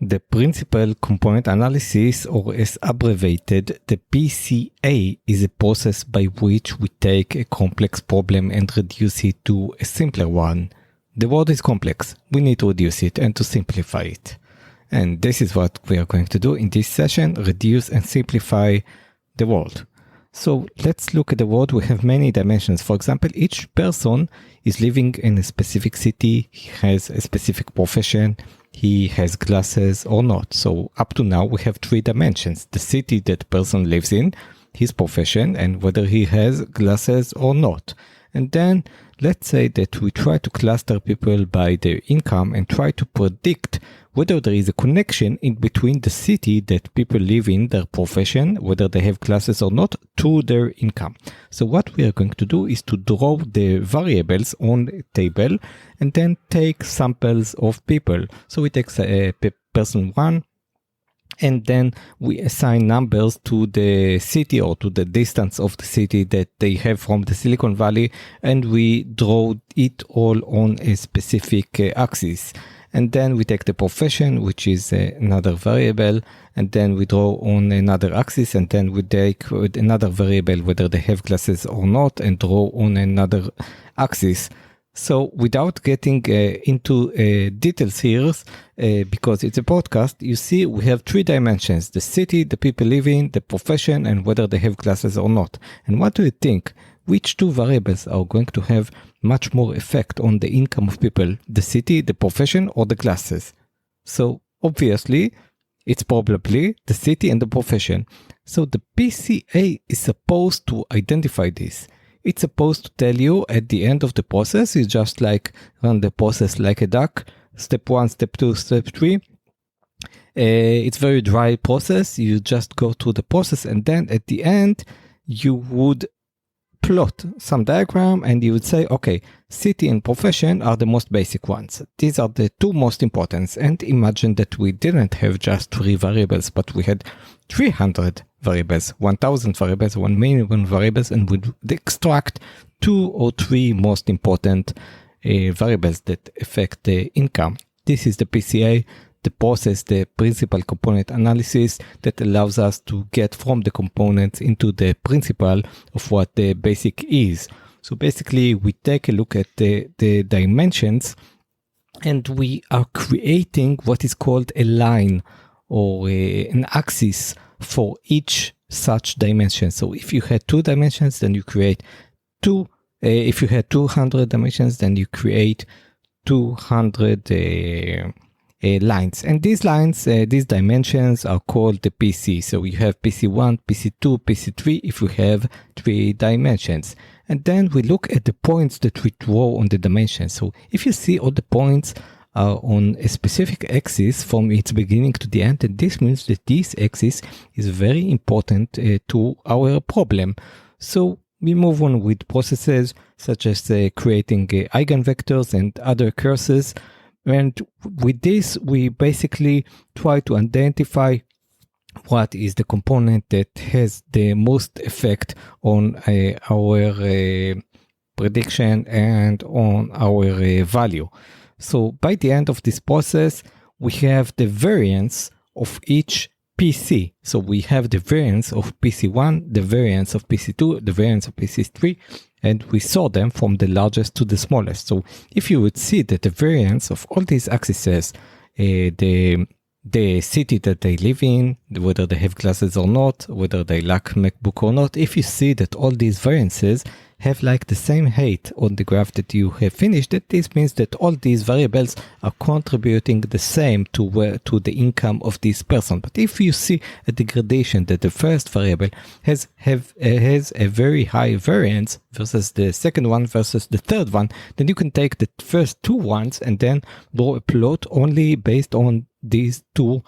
The principal component analysis, or as abbreviated, the PCA, is a process by which we take a complex problem and reduce it to a simpler one. The world is complex. We need to reduce it and to simplify it. And this is what we are going to do in this session, reduce and simplify the world. So let's look at the world. We have many dimensions. For example, each person is living in a specific city. He has a specific profession. He has glasses or not. So up to now, we have 3 dimensions: the city that person lives in, his profession, and whether he has glasses or not. And then let's say that we try to cluster people by their income and try to predict whether there is a connection in between the city that people live in, their profession, whether they have classes or not, to their income. So what we are going to do is to draw the variables on a table and then take samples of people. So we take person 1, and then we assign numbers to the city or to the distance of the city that they have from the Silicon Valley, and we draw it all on a specific axis. And then we take the profession, which is another variable, and then we draw on another axis, and then we take another variable, whether they have glasses or not, and draw on another axis. So without getting into details here, because it's a podcast, you see we have 3 dimensions: the city, the people living, the profession, and whether they have classes or not. And what do you think? Which 2 variables are going to have much more effect on the income of people? The city, the profession, or the classes? So obviously, it's probably the city and the profession. So the PCA is supposed to identify this. It's supposed to tell you at the end of the process, you just like run the process like a duck, step 1, step 2, step 3. It's very dry process. You just go through the process, and then at the end, you would plot some diagram and you would say, okay, city and profession are the most basic ones. These are the 2 most important. And imagine that we didn't have just 3 variables, but we had 300 variables, 1000 variables, 1 million variables, and would extract 2 or 3 most important variables that affect the income. This is the PCA, the process, the principal component analysis that allows us to get from the components into the principle of what the basic is. So basically, we take a look at the dimensions, and we are creating what is called a line or an axis for each such dimension. So if you had 2 dimensions, then you create 2. If you had 200 dimensions, then you create 200 lines. And these lines, these dimensions are called the PC. So you have PC1, PC2, PC3 if you have 3 dimensions. And then we look at the points that we draw on the dimensions. So if you see all the points are on a specific axis from its beginning to the end, and this means that this axis is very important to our problem. So we move on with processes such as creating eigenvectors and other curses. And with this, we basically try to identify what is the component that has the most effect on our prediction and on our value. So by the end of this process, we have the variance of each PC. So we have the variance of PC1, the variance of PC2, the variance of PC3, and we saw them from the largest to the smallest. So if you would see that the variance of all these axes, the city that they live in, whether they have glasses or not, whether they lack MacBook or not, if you see that all these variances have like the same height on the graph that you have finished, that this means that all these variables are contributing the same to the income of this person. But if you see a degradation that the first variable has a very high variance versus the second one versus the third one, then you can take the first 2 ones and then draw a plot only based on these 2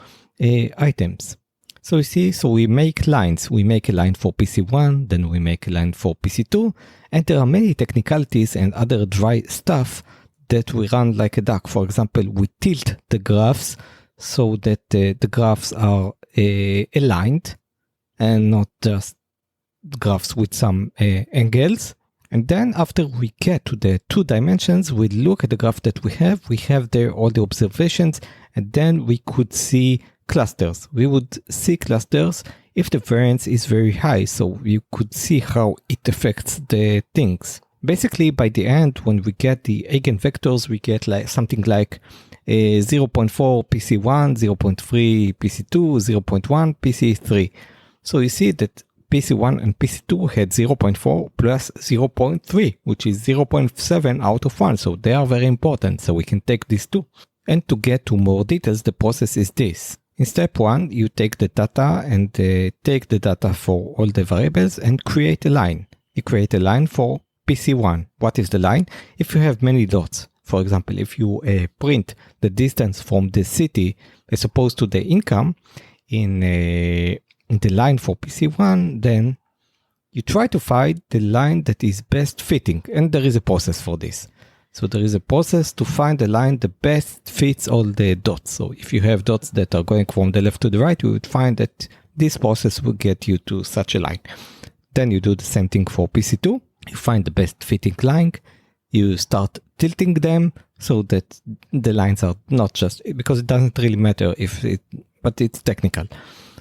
items. So you see, so we make lines. We make a line for PC1, then we make a line for PC2, and there are many technicalities and other dry stuff that we run like a duck. For example, we tilt the graphs so that the graphs are aligned and not just graphs with some angles. And then after we get to the 2 dimensions, we look at the graph that we have there all the observations, and then we could see clusters. We would see clusters if the variance is very high, so you could see how it affects the things. Basically, by the end, when we get the eigenvectors, we get like something like 0.4 PC1, 0.3 PC2, 0.1 PC3. So you see that PC1 and PC2 had 0.4 plus 0.3, which is 0.7 out of 1. So they are very important. So we can take these two. And to get to more details, the process is this. In step 1, you take the data and take the data for all the variables and create a line. You create a line for PC1. What is the line? If you have many dots, for example, if you print the distance from the city as opposed to the income in the line for PC1, then you try to find the line that is best fitting. And there is a process for this. So there is a process to find the line that best fits all the dots. So if you have dots that are going from the left to the right, you would find that this process will get you to such a line. Then you do the same thing for PC2. You find the best fitting line. You start tilting them so that the lines are not just, because it doesn't really matter but it's technical.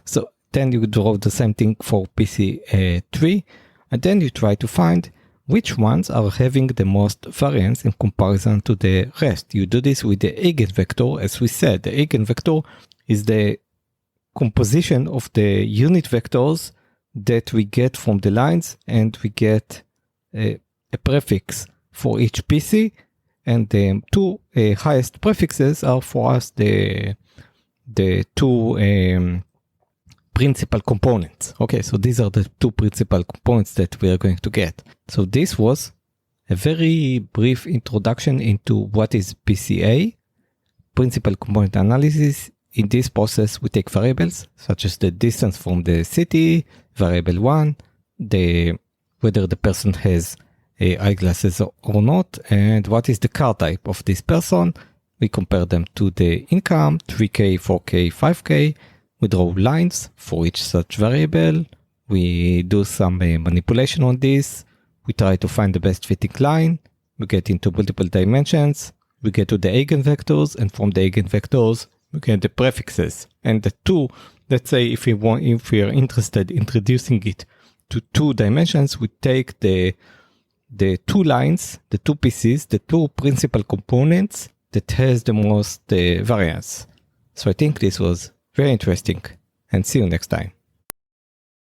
So then you draw the same thing for PC3, and then you try to find which ones are having the most variance in comparison to the rest. You do this with the eigenvector. As we said, the eigenvector is the composition of the unit vectors that we get from the lines, and we get a prefix for each PC, and the 2 highest prefixes are for us the 2 principal components. Okay, so these are the 2 principal components that we are going to get. So this was a very brief introduction into what is PCA, principal component analysis. In this process, we take variables such as the distance from the city, variable 1, whether the person has eyeglasses or not, and what is the car type of this person. We compare them to the income, 3K, 4K, 5K. We draw lines for each such variable. We do some manipulation on this. We try to find the best fitting line. We get into multiple dimensions. We get to the eigenvectors, and from the eigenvectors, we get the prefixes. And the 2, let's say if we are interested in reducing it to 2 dimensions, we take the 2 lines, the 2 pieces, the 2 principal components that has the most variance. So I think this was very interesting, and see you next time.